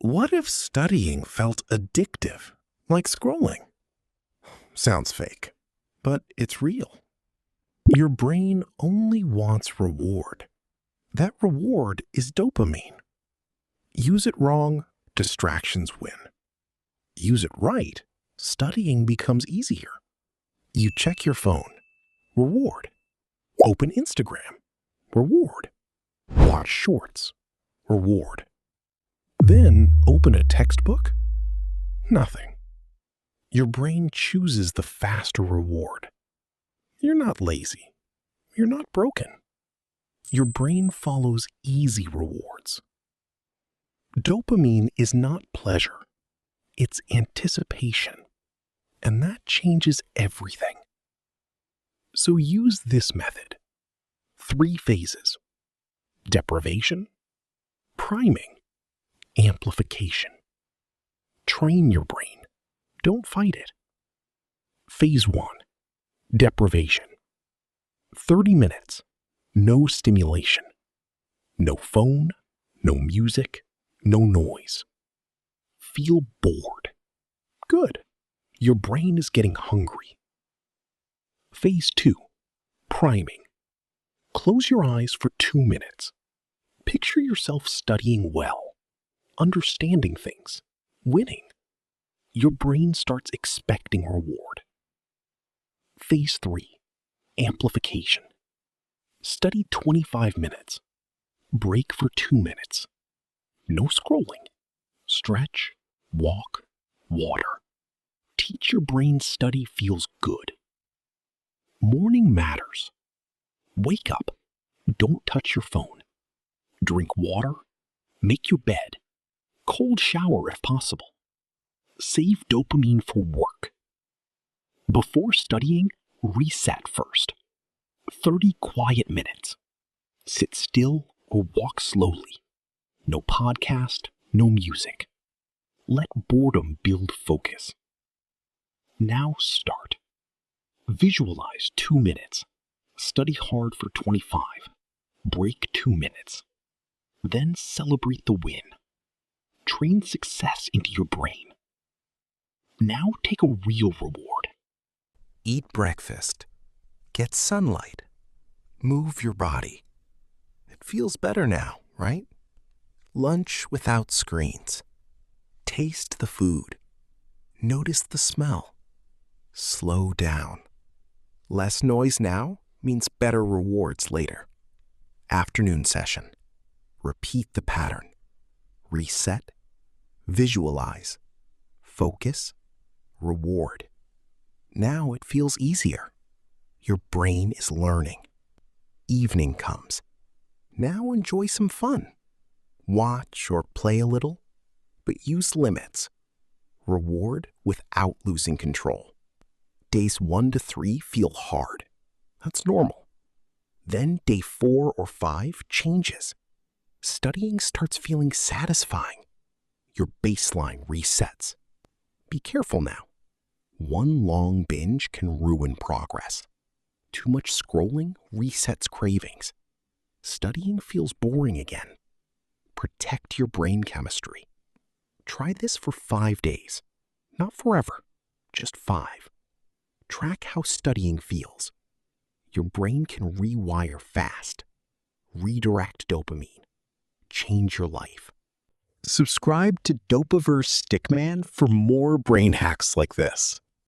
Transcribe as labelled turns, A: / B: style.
A: What if studying felt addictive, like scrolling? Sounds fake, but it's real. Your brain only wants reward. That reward is dopamine. Use it wrong, distractions win. Use it right, studying becomes easier. You check your phone, reward. Open Instagram, reward. Watch shorts, reward. Then open a textbook? Nothing. Your brain chooses the faster reward. You're not lazy. You're not broken. Your brain follows easy rewards. Dopamine is not pleasure. It's anticipation. And that changes everything. So use this method. 3 phases: deprivation, priming, amplification. Train your brain. Don't fight it. Phase 1, deprivation. 30 minutes, no stimulation. No phone, no music, no noise. Feel bored. Good. Your brain is getting hungry. Phase 2, priming. Close your eyes for 2 minutes. Picture yourself studying well, understanding things, winning. Your brain starts expecting reward. Phase 3, amplification. Study 25 minutes. Break for 2 minutes. No scrolling. Stretch, walk, water. Teach your brain study feels good. Morning matters. Wake up. Don't touch your phone. Drink water. Make your bed. Cold shower if possible. Save dopamine for work. Before studying, reset first. 30 quiet minutes. Sit still or walk slowly. No podcast, no music. Let boredom build focus. Now start. Visualize 2 minutes. Study hard for 25. Break 2 minutes. Then celebrate the win. Train success into your brain. Now take a real reward.
B: Eat breakfast. Get sunlight. Move your body. It feels better now, right? Lunch without screens. Taste the food. Notice the smell. Slow down. Less noise now means better rewards later. Afternoon session. Repeat the pattern. Reset. Visualize. Focus. Reward. Now it feels easier. Your brain is learning. Evening comes. Now enjoy some fun. Watch or play a little, but use limits. Reward without losing control. Days 1 to 3 feel hard. That's normal. Then day 4 or 5 changes. Studying starts feeling satisfying. Your baseline resets. Be careful now. One long binge can ruin progress. Too much scrolling resets cravings. Studying feels boring again. Protect your brain chemistry. Try this for 5 days. Not forever, just 5. Track how studying feels. Your brain can rewire fast. Redirect dopamine. Change your life.
A: Subscribe to Dopaverse Stickman for more brain hacks like this.